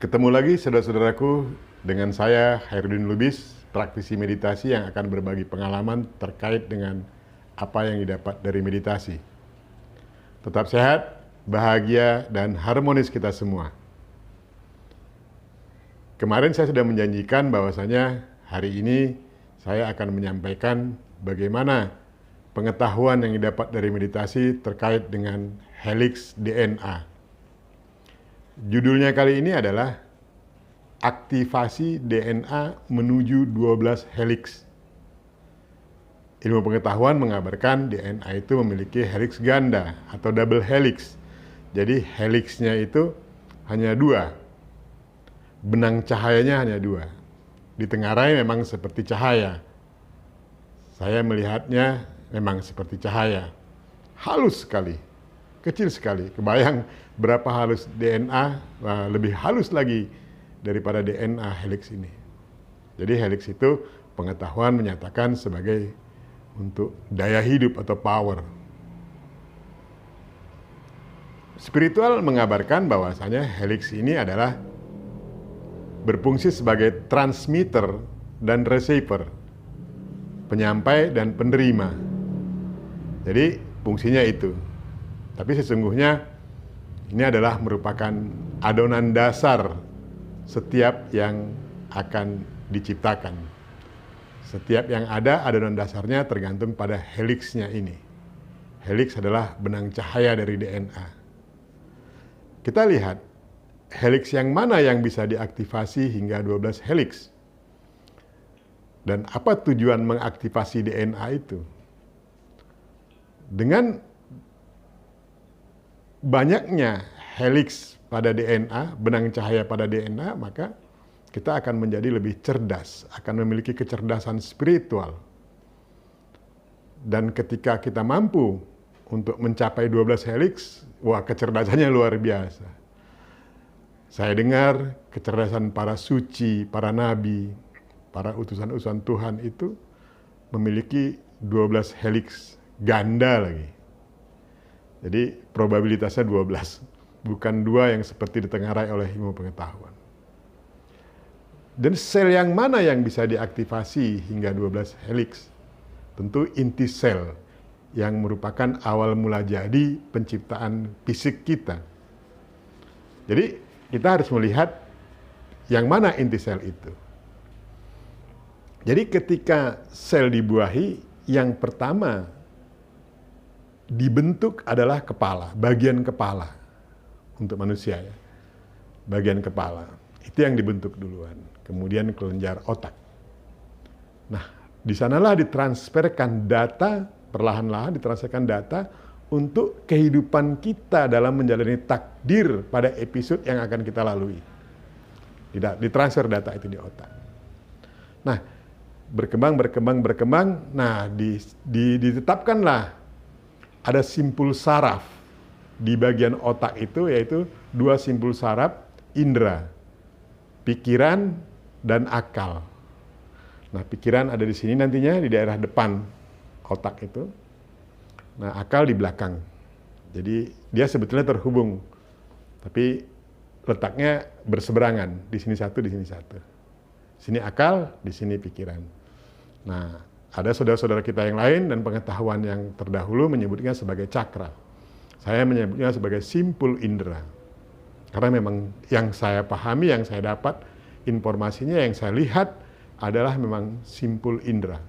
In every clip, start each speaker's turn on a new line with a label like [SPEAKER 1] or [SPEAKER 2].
[SPEAKER 1] Ketemu lagi saudara-saudaraku dengan saya Hairudin Lubis, praktisi meditasi yang akan berbagi pengalaman terkait dengan apa yang didapat dari meditasi. Tetap sehat, bahagia, dan harmonis kita semua. Kemarin saya sudah menjanjikan bahwasanya hari ini saya akan menyampaikan bagaimana pengetahuan yang didapat dari meditasi terkait dengan helix DNA. Judulnya kali ini adalah aktivasi DNA menuju 12 helix. Ilmu pengetahuan mengabarkan DNA itu memiliki helix ganda atau double helix. Jadi helixnya itu hanya 2. Benang cahayanya hanya 2. Ditengarai memang seperti cahaya. Saya melihatnya memang seperti cahaya. Halus sekali. Kecil sekali, kebayang berapa halus DNA, lebih halus lagi daripada DNA helix ini. Jadi helix itu pengetahuan menyatakan sebagai untuk daya hidup atau power. Spiritual mengabarkan bahwasanya helix ini adalah berfungsi sebagai transmitter dan receiver, penyampai dan penerima. Jadi fungsinya itu. Tapi sesungguhnya ini adalah merupakan adonan dasar setiap yang akan diciptakan. Setiap yang ada adonan dasarnya tergantung pada helixnya ini. Helix adalah benang cahaya dari DNA. Kita lihat helix yang mana yang bisa diaktifasi hingga 12 helix. Dan apa tujuan mengaktifasi DNA itu? Dengan banyaknya helix pada DNA, benang cahaya pada DNA, maka kita akan menjadi lebih cerdas, akan memiliki kecerdasan spiritual. Dan ketika kita mampu untuk mencapai 12 helix, wah kecerdasannya luar biasa. Saya dengar kecerdasan para suci, para nabi, para utusan-utusan Tuhan itu memiliki 12 helix ganda lagi. Jadi probabilitasnya 12, bukan 2 yang seperti ditengarai oleh ilmu pengetahuan. Dan sel yang mana yang bisa diaktifasi hingga 12 helix? Tentu inti sel yang merupakan awal mula jadi penciptaan fisik kita. Jadi kita harus melihat yang mana inti sel itu. Jadi ketika sel dibuahi, yang pertama dibentuk adalah kepala, bagian kepala untuk manusia ya. Bagian kepala, itu yang dibentuk duluan. Kemudian kelenjar otak. Nah, di sanalah ditransferkan data, perlahan-lahan ditransferkan data untuk kehidupan kita dalam menjalani takdir pada episode yang akan kita lalui. Ditransfer data itu di otak. Nah, berkembang. Nah, ditetapkanlah ada simpul saraf di bagian otak itu, yaitu 2 simpul saraf indera, pikiran dan akal. Nah, pikiran ada di sini nantinya di daerah depan otak itu. Nah, akal di belakang. Jadi dia sebetulnya terhubung, tapi letaknya berseberangan. Di sini satu, di sini satu. Sini akal, di sini pikiran. Nah, ada saudara-saudara kita yang lain dan pengetahuan yang terdahulu menyebutnya sebagai cakra. Saya menyebutnya sebagai simpul indera. Karena memang yang saya pahami, yang saya dapat, informasinya yang saya lihat adalah memang simpul indera.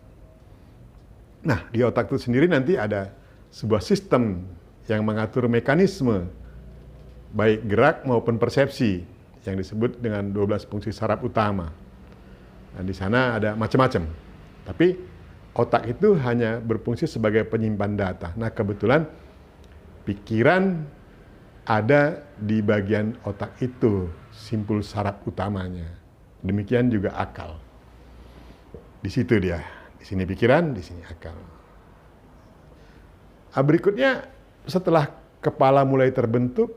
[SPEAKER 1] Nah, di otak itu sendiri nanti ada sebuah sistem yang mengatur mekanisme, baik gerak maupun persepsi, yang disebut dengan 12 fungsi saraf utama. Nah, di sana ada macam-macam. Tapi otak itu hanya berfungsi sebagai penyimpan data. Nah, kebetulan pikiran ada di bagian otak itu, simpul saraf utamanya. Demikian juga akal. Di situ dia. Di sini pikiran, di sini akal. Nah, berikutnya setelah kepala mulai terbentuk,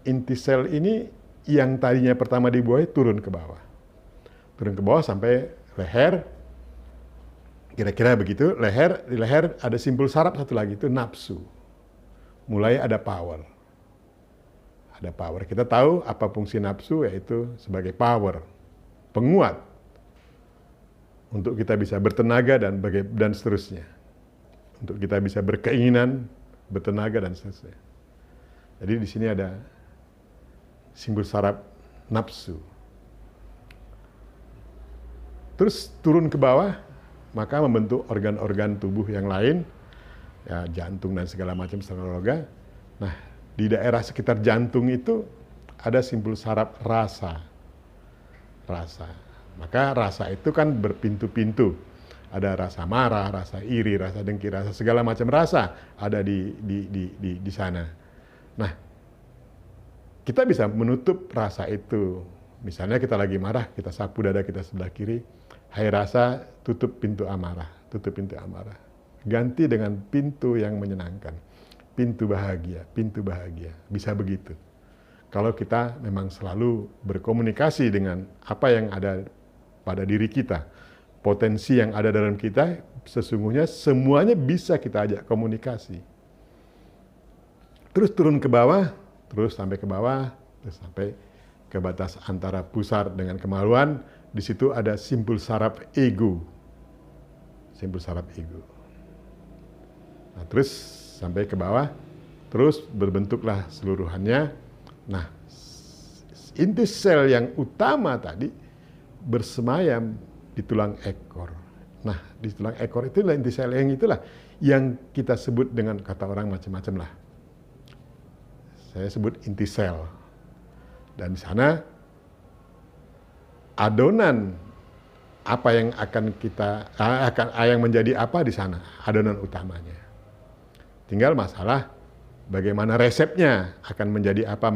[SPEAKER 1] inti sel ini yang tadinya pertama dibuahi turun ke bawah. Turun ke bawah sampai leher. Kira-kira begitu, di leher ada simpul saraf satu lagi, itu nafsu. Mulai ada power. Ada power. Kita tahu apa fungsi nafsu, yaitu sebagai power, penguat untuk kita bisa bertenaga dan seterusnya. Untuk kita bisa berkeinginan, bertenaga dan seterusnya. Jadi di sini ada simbol saraf nafsu. Terus turun ke bawah, maka membentuk organ-organ tubuh yang lain, ya jantung dan segala macam organ. Nah, di daerah sekitar jantung itu ada simbol saraf rasa. Rasa. Maka rasa itu kan berpintu-pintu. Ada rasa marah, rasa iri, rasa dengki, rasa segala macam rasa ada di sana. Nah, kita bisa menutup rasa itu. Misalnya kita lagi marah, kita sapu dada kita sebelah kiri. Hai rasa, tutup pintu amarah, tutup pintu amarah. Ganti dengan pintu yang menyenangkan. Pintu bahagia, pintu bahagia. Bisa begitu. Kalau kita memang selalu berkomunikasi dengan apa yang ada pada diri kita, potensi yang ada dalam kita, sesungguhnya semuanya bisa kita ajak komunikasi. Terus turun ke bawah, terus sampai ke bawah, terus sampai ke batas antara pusar dengan kemaluan. Di situ ada simbol saraf ego. Simbol saraf ego. Nah, terus sampai ke bawah, terus berbentuklah seluruhannya. Nah, inti sel yang utama tadi bersemayam di tulang ekor. Nah, di tulang ekor itulah inti sel yang itulah yang kita sebut dengan kata orang macam-macam lah. Saya sebut inti sel. Dan di sana adonan apa yang akan yang menjadi apa di sana, adonan utamanya. Tinggal masalah bagaimana resepnya, akan menjadi apa,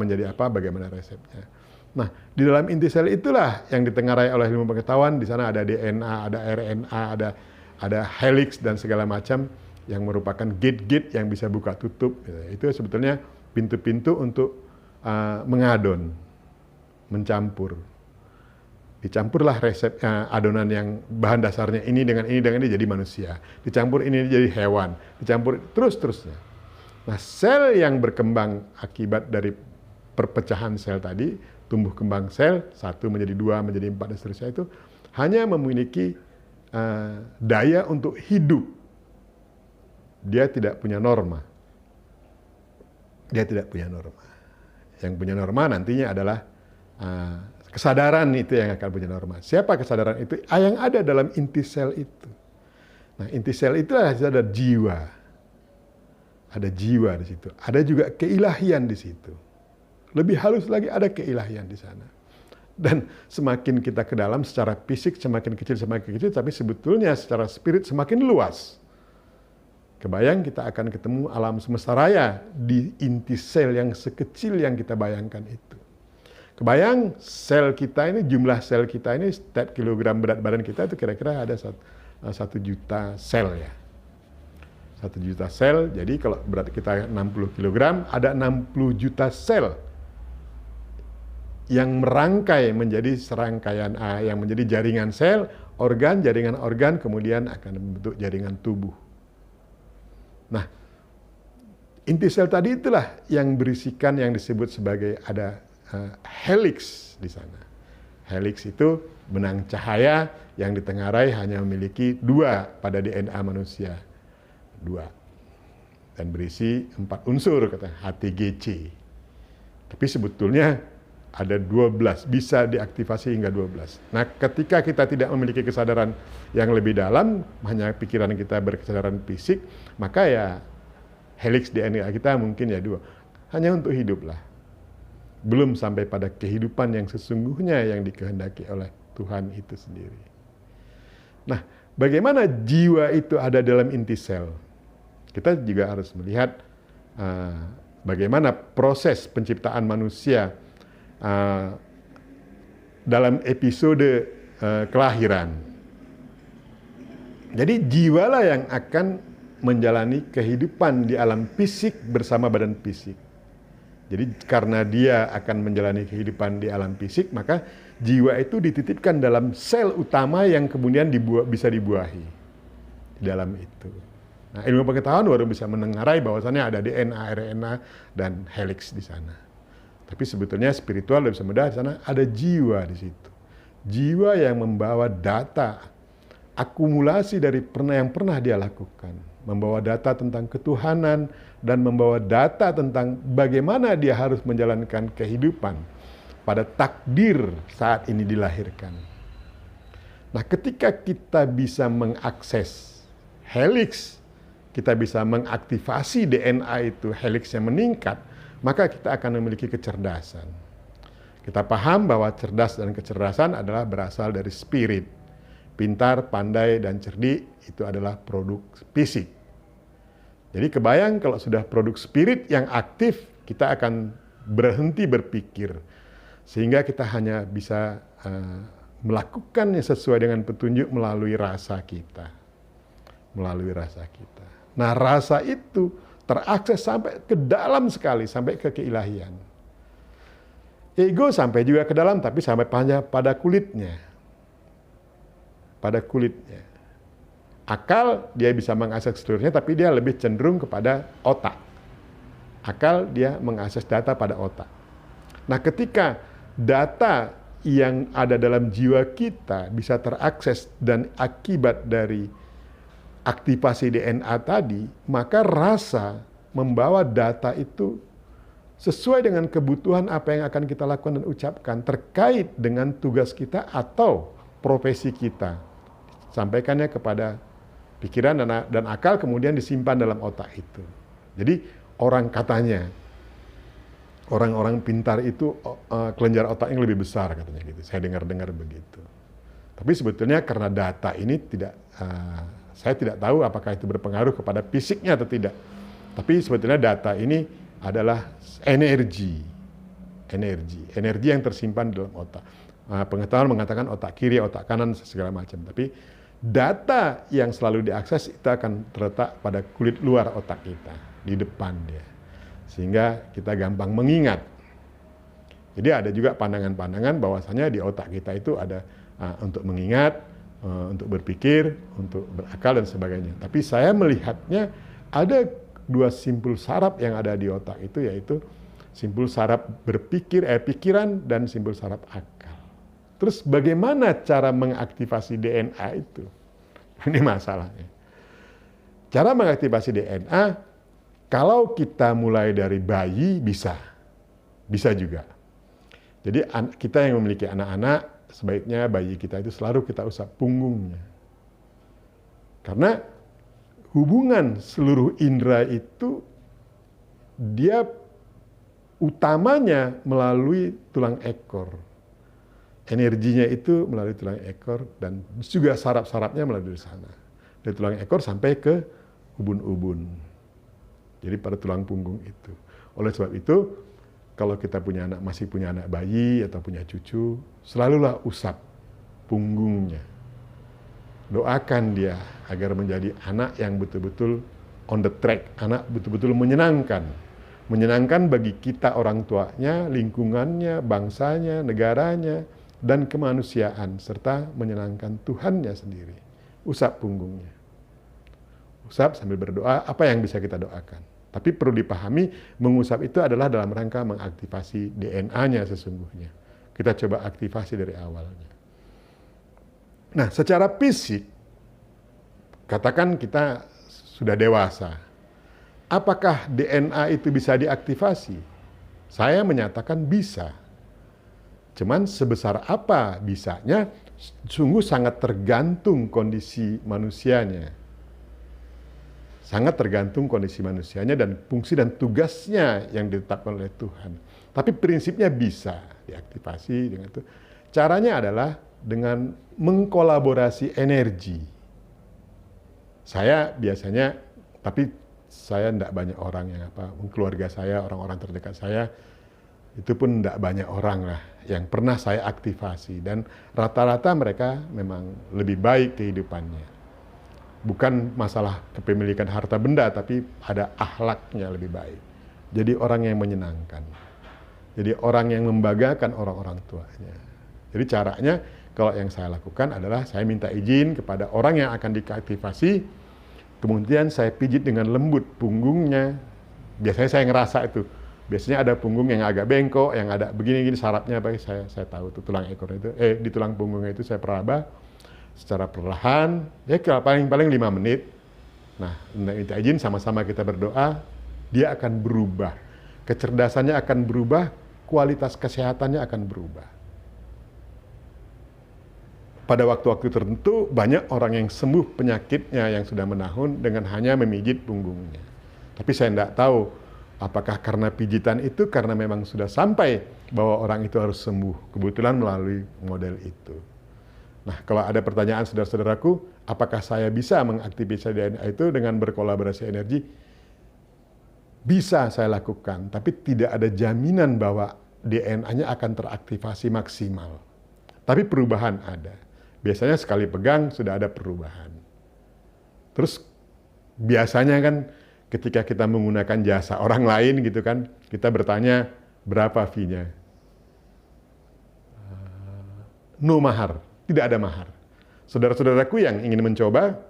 [SPEAKER 1] bagaimana resepnya. Nah, di dalam inti sel itulah yang ditengarai oleh ilmu pengetahuan. Di sana ada DNA, ada RNA, ada helix dan segala macam yang merupakan gate-gate yang bisa buka tutup. Itu sebetulnya pintu-pintu untuk mengadon, mencampur. Dicampurlah resep adonan yang bahan dasarnya ini dengan ini jadi manusia. Dicampur ini jadi hewan. Dicampur terus-terusnya. Nah, sel yang berkembang akibat dari perpecahan sel tadi, tumbuh kembang sel, 1 menjadi 2, menjadi 4, dan seterusnya itu hanya memiliki daya untuk hidup. Dia tidak punya norma. Dia tidak punya norma. Yang punya norma nantinya adalah kesadaran itu yang akan punya norma. Siapa kesadaran itu? Yang ada dalam inti sel itu. Nah, inti sel itu ada jiwa. Ada jiwa di situ. Ada juga keilahian di situ. Lebih halus lagi ada keilahian di sana. Dan semakin kita ke dalam secara fisik semakin kecil, tapi sebetulnya secara spirit semakin luas. Kebayang kita akan ketemu alam semesta raya di inti sel yang sekecil yang kita bayangkan itu. Kebayang sel kita ini, jumlah sel kita ini, setiap kilogram berat badan kita itu kira-kira ada 1 juta sel ya. 1 juta sel, jadi kalau berat kita 60 kg, ada 60 juta sel yang merangkai menjadi serangkaian yang menjadi jaringan sel, jaringan organ, kemudian akan membentuk jaringan tubuh. Nah, inti sel tadi itulah yang berisikan yang disebut sebagai ada helix di sana. Helix itu benang cahaya yang ditengarai hanya memiliki 2 pada DNA manusia. 2. Dan berisi 4 unsur, kata HTGC. Tapi sebetulnya ada 12, bisa diaktifasi hingga 12. Nah, ketika kita tidak memiliki kesadaran yang lebih dalam, hanya pikiran kita berkesadaran fisik, maka ya helix DNA kita mungkin ya 2. Hanya untuk hidup lah. Belum sampai pada kehidupan yang sesungguhnya yang dikehendaki oleh Tuhan itu sendiri. Nah, bagaimana jiwa itu ada dalam inti sel? Kita juga harus melihat bagaimana proses penciptaan manusia dalam episode kelahiran. Jadi jiwalah yang akan menjalani kehidupan di alam fisik bersama badan fisik. Jadi karena dia akan menjalani kehidupan di alam fisik, maka jiwa itu dititipkan dalam sel utama yang kemudian bisa dibuahi di dalam itu. Nah, ilmu pengetahuan baru bisa menengarai bahwasannya ada DNA, RNA, dan helix di sana. Tapi sebetulnya spiritual lebih mudah di sana ada jiwa di situ. Jiwa yang membawa data, akumulasi dari yang pernah dia lakukan. Membawa data tentang ketuhanan dan membawa data tentang bagaimana dia harus menjalankan kehidupan pada takdir saat ini dilahirkan. Nah, ketika kita bisa mengakses helix, kita bisa mengaktifasi DNA itu, helixnya meningkat, maka kita akan memiliki kecerdasan. Kita paham bahwa cerdas dan kecerdasan adalah berasal dari spirit. Pintar, pandai, dan cerdik itu adalah produk fisik. Jadi kebayang kalau sudah produk spirit yang aktif, kita akan berhenti berpikir. Sehingga kita hanya bisa melakukannya sesuai dengan petunjuk melalui rasa kita. Melalui rasa kita. Nah, rasa itu terakses sampai ke dalam sekali, sampai ke keilahian. Ego sampai juga ke dalam, tapi sampai pada kulitnya. Pada kulitnya. Akal, dia bisa mengakses seluruhnya, tapi dia lebih cenderung kepada otak. Akal, dia mengakses data pada otak. Nah, ketika data yang ada dalam jiwa kita bisa terakses dan akibat dari aktivasi DNA tadi, maka rasa membawa data itu sesuai dengan kebutuhan apa yang akan kita lakukan dan ucapkan terkait dengan tugas kita atau profesi kita. Sampaikannya kepada pikiran dan akal, kemudian disimpan dalam otak itu. Jadi orang katanya, orang-orang pintar itu kelenjar otaknya lebih besar katanya gitu. Saya dengar-dengar begitu. Tapi sebetulnya karena data ini saya tidak tahu apakah itu berpengaruh kepada fisiknya atau tidak. Tapi sebetulnya data ini adalah energi yang tersimpan di dalam otak. Pengetahuan mengatakan otak kiri, otak kanan, segala macam. Tapi data yang selalu diakses itu akan terletak pada kulit luar otak kita, di depan dia. Sehingga kita gampang mengingat. Jadi ada juga pandangan-pandangan bahwasanya di otak kita itu ada untuk mengingat, untuk berpikir, untuk berakal dan sebagainya. Tapi saya melihatnya ada dua simpul saraf yang ada di otak itu, yaitu simpul saraf pikiran dan simpul saraf akal. Terus bagaimana cara mengaktifasi DNA itu? Ini masalahnya. Cara mengaktifasi DNA, kalau kita mulai dari bayi bisa juga. Jadi kita yang memiliki anak-anak, sebaiknya bayi kita itu selalu kita usap punggungnya. Karena hubungan seluruh indera itu dia utamanya melalui tulang ekor. Energinya itu melalui tulang ekor dan juga saraf-sarafnya melalui sana. Dari tulang ekor sampai ke ubun-ubun. Jadi pada tulang punggung itu. Oleh sebab itu, kalau kita masih punya anak bayi atau punya cucu, selalulah usap punggungnya. Doakan dia agar menjadi anak yang betul-betul on the track, anak betul-betul menyenangkan. Menyenangkan bagi kita orang tuanya, lingkungannya, bangsanya, negaranya, dan kemanusiaan, serta menyenangkan Tuhannya sendiri. Usap punggungnya. Usap sambil berdoa, apa yang bisa kita doakan. Tapi perlu dipahami, mengusap itu adalah dalam rangka mengaktifasi DNA-nya sesungguhnya. Kita coba aktifasi dari awalnya. Nah, secara fisik, katakan kita sudah dewasa. Apakah DNA itu bisa diaktifasi? Saya menyatakan bisa. Cuman sebesar apa bisanya, sungguh sangat tergantung kondisi manusianya. Sangat tergantung kondisi manusianya dan fungsi dan tugasnya yang ditetapkan oleh Tuhan. Tapi prinsipnya bisa diaktifasi dengan itu. Caranya adalah dengan mengkolaborasi energi. Saya biasanya, tapi saya tidak banyak orang yang keluarga saya, orang-orang terdekat saya, itu pun tidak banyak orang lah yang pernah saya aktifasi. Dan rata-rata mereka memang lebih baik kehidupannya. Bukan masalah kepemilikan harta benda, tapi ada akhlaknya lebih baik. Jadi orang yang menyenangkan. Jadi orang yang membanggakan orang-orang tuanya. Jadi caranya, kalau yang saya lakukan adalah saya minta izin kepada orang yang akan diaktifasi, kemudian saya pijit dengan lembut punggungnya. Biasanya saya ngerasa itu, Biasanya ada punggung yang agak bengkok, yang ada begini-gini, sarafnya apa, saya tahu itu tulang ekor itu, di tulang punggungnya itu saya peraba secara perlahan, ya paling 5 menit. Nah, minta izin sama-sama kita berdoa, dia akan berubah. Kecerdasannya akan berubah, kualitas kesehatannya akan berubah. Pada waktu-waktu tertentu, banyak orang yang sembuh penyakitnya yang sudah menahun dengan hanya memijit punggungnya. Tapi saya tidak tahu, apakah karena pijitan itu karena memang sudah sampai bahwa orang itu harus sembuh. Kebetulan melalui model itu. Nah, kalau ada pertanyaan saudara-saudaraku, apakah saya bisa mengaktifasi DNA itu dengan berkolaborasi energi? Bisa saya lakukan, tapi tidak ada jaminan bahwa DNA-nya akan teraktivasi maksimal. Tapi perubahan ada. Biasanya sekali pegang sudah ada perubahan. Terus biasanya kan ketika kita menggunakan jasa orang lain gitu kan, kita bertanya berapa fee-nya? No mahar, tidak ada mahar. Saudara-saudaraku yang ingin mencoba,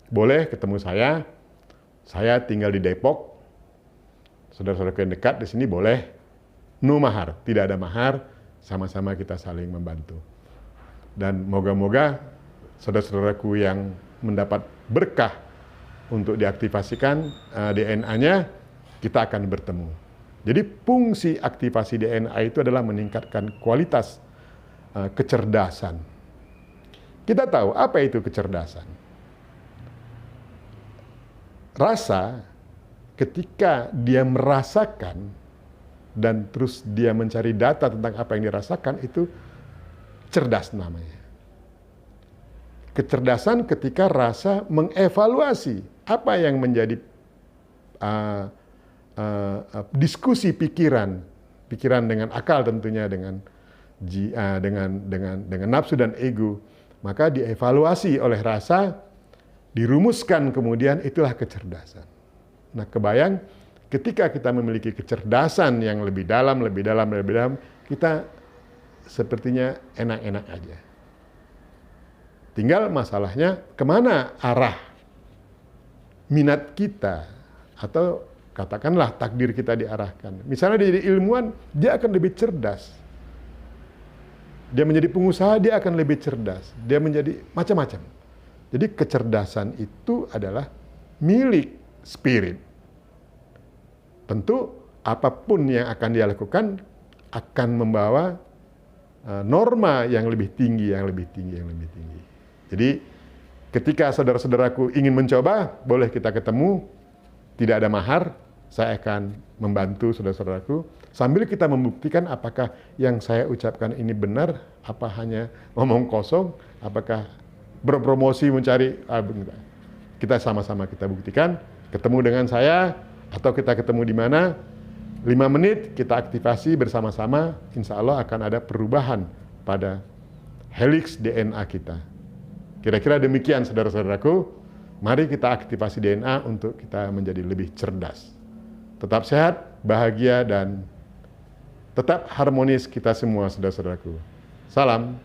[SPEAKER 1] boleh ketemu saya tinggal di Depok. Saudara-saudaraku yang dekat di sini boleh, no mahar, tidak ada mahar, sama-sama kita saling membantu. Dan moga-moga saudara-saudaraku yang mendapat berkah untuk diaktifasikan DNA-nya, kita akan bertemu. Jadi fungsi aktivasi DNA itu adalah meningkatkan kualitas kecerdasan. Kita tahu apa itu kecerdasan. Rasa, ketika dia merasakan dan terus dia mencari data tentang apa yang dirasakan, itu cerdas namanya. Kecerdasan ketika rasa mengevaluasi apa yang menjadi diskusi pikiran dengan akal tentunya, dengan nafsu dan ego, maka dievaluasi oleh rasa, dirumuskan kemudian, itulah kecerdasan. Nah, kebayang ketika kita memiliki kecerdasan yang lebih dalam, kita sepertinya enak-enak aja. Tinggal masalahnya kemana arah minat kita, atau katakanlah takdir kita diarahkan. Misalnya dia jadi ilmuwan, dia akan lebih cerdas. Dia menjadi pengusaha, dia akan lebih cerdas. Dia menjadi macam-macam. Jadi kecerdasan itu adalah milik spirit. Tentu apapun yang akan dia lakukan akan membawa norma yang lebih tinggi. Jadi ketika saudara-saudaraku ingin mencoba, boleh kita ketemu, tidak ada mahar, saya akan membantu saudara-saudaraku, sambil kita membuktikan apakah yang saya ucapkan ini benar, apa hanya ngomong kosong, apakah berpromosi mencari, kita sama-sama kita buktikan, ketemu dengan saya, atau kita ketemu di mana, 5 menit kita aktifasi bersama-sama, insya Allah akan ada perubahan pada helix DNA kita. Kira-kira demikian saudara-saudaraku, mari kita aktifasi DNA untuk kita menjadi lebih cerdas. Tetap sehat, bahagia, dan tetap harmonis kita semua saudara-saudaraku. Salam.